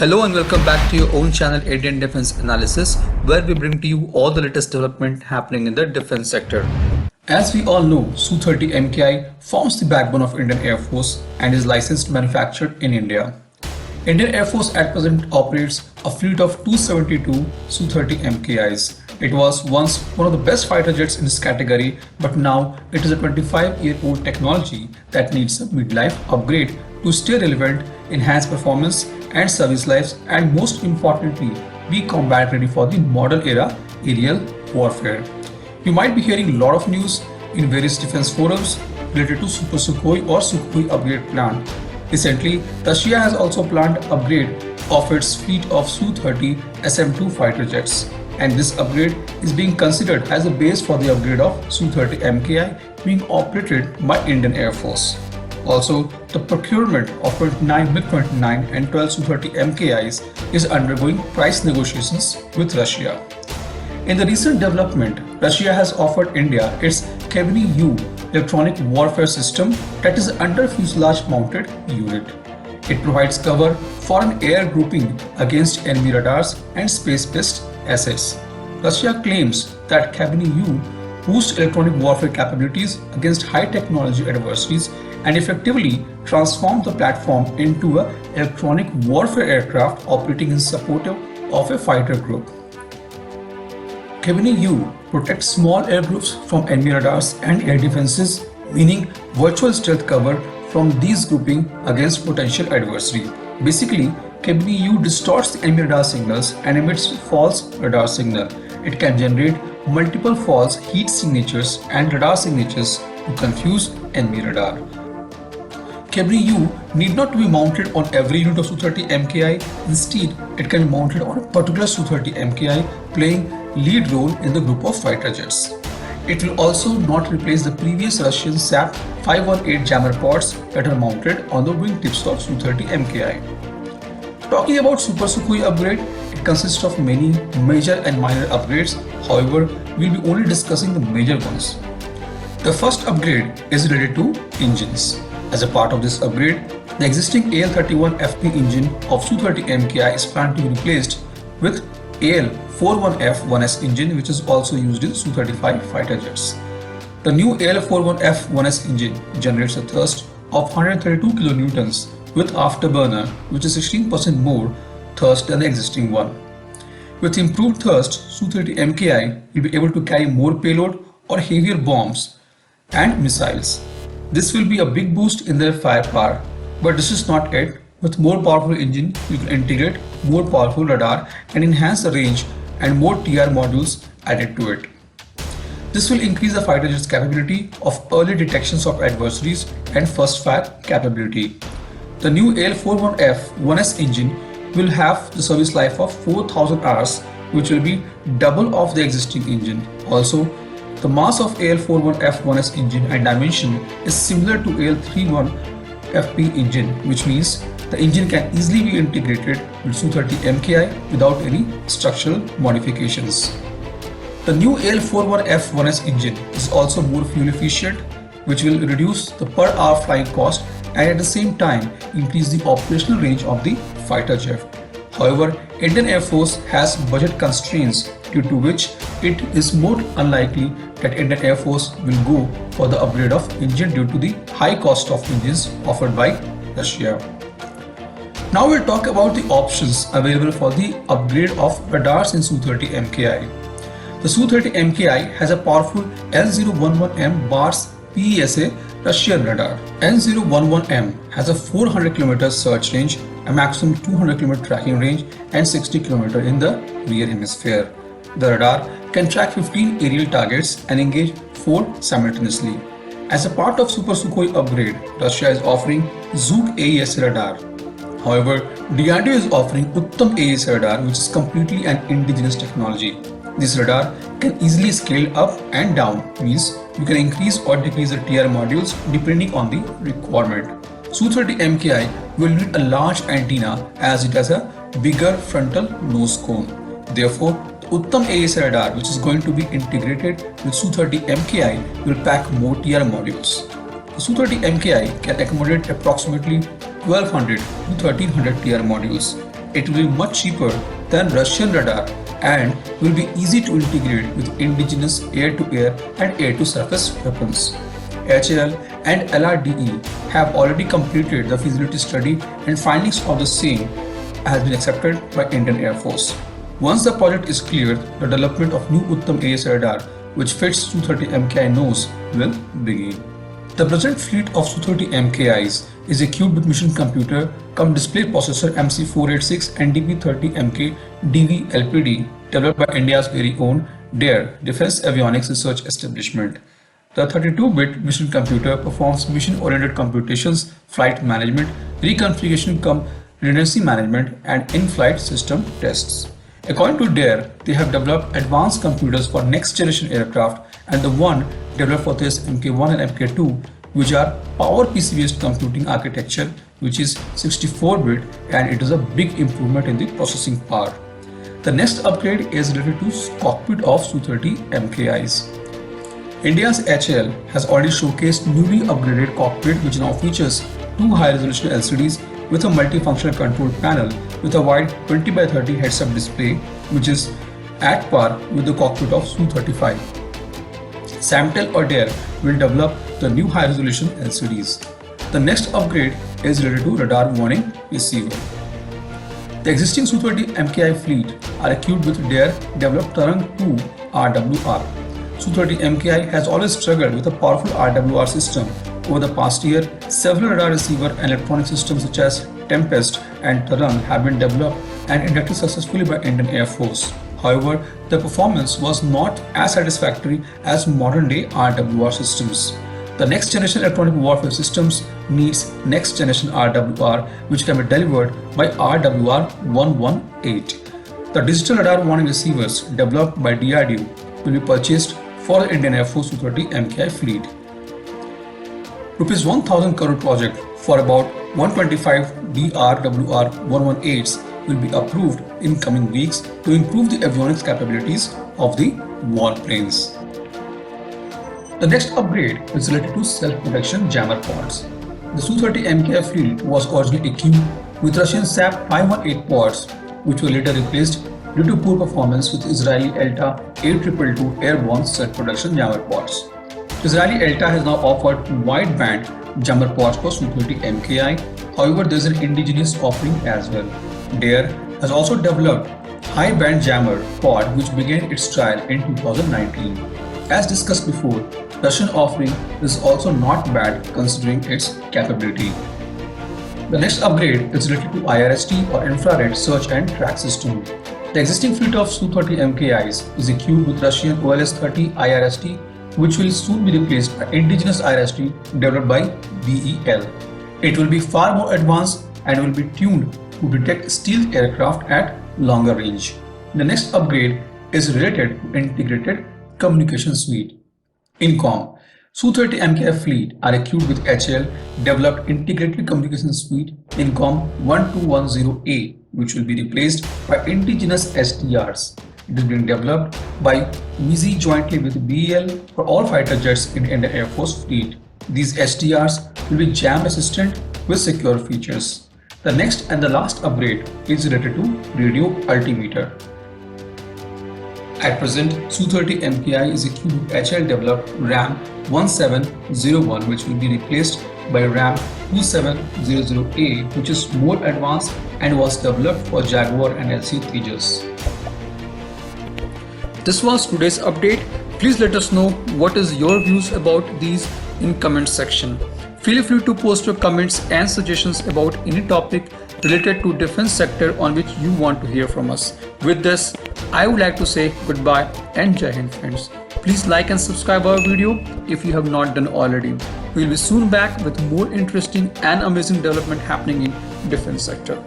Hello and welcome back to your own channel Indian Defense Analysis, where we bring to you all the latest development happening in the defense sector. As we all know, Su-30 MKI forms the backbone of Indian Air Force and is licensed manufactured in India. Indian Air Force at present operates a fleet of 272 Su-30 MKIs. It was once one of the best fighter jets in this category, but now it is a 25-year-old technology that needs a midlife upgrade to stay relevant, enhance performance and service lives, and most importantly, be combat ready for the modern era aerial warfare. You might be hearing a lot of news in various defense forums related to Super Sukhoi or Sukhoi upgrade plan. Recently, Russia has also planned upgrade of its fleet of Su-30 SM-2 fighter jets, and this upgrade is being considered as a base for the upgrade of Su-30 MKI being operated by Indian Air Force. Also, the procurement of 29 MiG-29 and 12 Su-30 MKIs is undergoing price negotiations with Russia. In the recent development, Russia has offered India its Khibiny-U electronic warfare system that is under fuselage mounted unit. It provides cover for an air grouping against enemy radars and space-based assets. Russia claims that Khibiny-U boosts electronic warfare capabilities against high-technology adversaries and effectively transform the platform into an electronic warfare aircraft operating in support of a fighter group. Khibiny-U protects small air groups from enemy radars and air defenses, meaning virtual stealth cover from these grouping against potential adversary. Basically, Khibiny-U distorts the enemy radar signals and emits false radar signal. It can generate multiple false heat signatures and radar signatures to confuse enemy radar. Khibiny-U need not be mounted on every unit of Su-30 MKI. Instead, it can be mounted on a particular Su-30 MKI, playing lead role in the group of fighter jets. It will also not replace the previous Russian SAP 518 jammer pods that are mounted on the wingtips of Su-30 MKI. Talking about Super Sukhoi upgrade, it consists of many major and minor upgrades. However, we'll be only discussing the major ones. The first upgrade is related to engines. As a part of this upgrade, the existing AL-31FP engine of Su-30 MKI is planned to be replaced with AL-41F1S engine, which is also used in Su-35 fighter jets. The new AL-41F1S engine generates a thrust of 132 kilonewtons with afterburner, which is 16% more thrust than the existing one. With improved thrust, Su-30 MKI will be able to carry more payload or heavier bombs and missiles. This will be a big boost in their firepower, but this is not it. With more powerful engine, you can integrate more powerful radar and enhance the range and more TR modules added to it. This will increase the fighter jet's capability of early detections of adversaries and first fire capability. The new AL-41F1S engine will have the service life of 4,000 hours, which will be double of the existing engine. Also, the mass of AL-41F1S engine and dimension is similar to AL-31FP engine, which means the engine can easily be integrated with Su-30 MKI without any structural modifications. The new AL-41F1S engine is also more fuel efficient, which will reduce the per hour flying cost and at the same time increase the operational range of the fighter jet. However, Indian Air Force has budget constraints, due to which it is more unlikely that Indian Air Force will go for the upgrade of engine due to the high cost of engines offered by Russia. Now we'll talk about the options available for the upgrade of radars in Su-30 MKI. The Su-30 MKI has a powerful N011M bars PESA Russian radar. N011M has a 400 km search range, a maximum 200 km tracking range, and 60 km in the rear hemisphere. The radar can track 15 aerial targets and engage 4 simultaneously. As a part of Super Sukhoi upgrade, Russia is offering Zug AESA radar. However, DRDO is offering Uttam AESA radar, which is completely an indigenous technology. This radar can easily scale up and down, means you can increase or decrease the TR modules depending on the requirement. Su-30 MKI will need a large antenna as it has a bigger frontal nose cone. Therefore, the Uttam AESA radar, which is going to be integrated with Su-30 MKI, will pack more TR modules. The Su-30 MKI can accommodate approximately 1200 to 1300 TR modules. it will be much cheaper than Russian radar and will be easy to integrate with indigenous air-to-air and air-to-surface weapons. HAL and LRDE have already completed the feasibility study and findings of the same has been accepted by Indian Air Force. Once the project is cleared, the development of new Uttam AES radar which fits Su-30 MKI nose will begin. The present fleet of Su-30 MKIs is equipped with mission computer cum display processor MC486 and DP30MK DV LPD developed by India's very own DARE Defense Avionics Research Establishment. The 32-bit mission computer performs mission-oriented computations, flight management, reconfiguration cum redundancy management, and in-flight system tests. According to DARE, they have developed advanced computers for next-generation aircraft, and the one developed for this MK1 and MK2, which are PowerPC-based computing architecture, which is 64-bit, and it is a big improvement in the processing power. The next upgrade is related to cockpit of Su-30 MKIs. India's HAL has already showcased newly upgraded cockpit, which now features two high-resolution LCDs with a multifunctional control panel with a wide 20x30 heads-up display, which is at par with the cockpit of Su-35. Samtel or DARE will develop the new high-resolution LCDs. The next upgrade is related to radar warning receiver. The existing Su-30 MKI fleet are equipped with DARE developed Tarang 2 RWR. Su-30 MKI has always struggled with a powerful RWR system. Over the past year, several radar receiver and electronic systems such as Tempest and Tarang have been developed and inducted successfully by Indian Air Force. However, the performance was not as satisfactory as modern-day RWR systems. The next-generation electronic warfare systems needs next-generation RWR, which can be delivered by RWR-118. The digital radar warning receivers developed by DRDO will be purchased for the Indian Air Force Su-30 MKI fleet. Rupees 1000 crore project for about 125 DRWR-118s will be approved in coming weeks to improve the avionics capabilities of the warplanes. The next upgrade is related to self-protection jammer pods. The Su-30 MKI fleet was originally equipped with Russian SAP 518 pods, which were later replaced due to poor performance with Israeli ELTA 8222 airborne self-protection jammer pods. Israeli ELTA has now offered wideband jammer pods for Su-30 MKI. However, there is an indigenous offering as well. DARE has also developed high-band jammer pod which began its trial in 2019. As discussed before, Russian offering is also not bad considering its capability. The next upgrade is related to IRST or Infrared Search and Track System. The existing fleet of Su-30 MKIs is equipped with Russian OLS-30 IRST, which will soon be replaced by indigenous IRST developed by BEL. It will be far more advanced and will be tuned to detect stealth aircraft at longer range. The next upgrade is related to Integrated Communication Suite. INCOM. Su-30 MKI fleet are equipped with HAL developed Integrated Communication Suite INCOM 1210A, which will be replaced by indigenous SDRs. It is being developed by WHOMSOEVER jointly with BEL for all fighter jets in Indian Air Force fleet. These SDRs will be jam resistant with secure features. The next and the last upgrade is related to radio altimeter. At present, Su-30 MKI is equipped with HAL developed RAM 1701, which will be replaced by RAM 2700A, which is more advanced and was developed for Jaguar and LC Tejas. This was today's update. Please let us know what is your views about these in comment section. Feel free to post your comments and suggestions about any topic related to defense sector on which you want to hear from us. With this, I would like to say goodbye and Jai Hind friends. Please like and subscribe our video if you have not done already. We will be soon back with more interesting and amazing development happening in defense sector.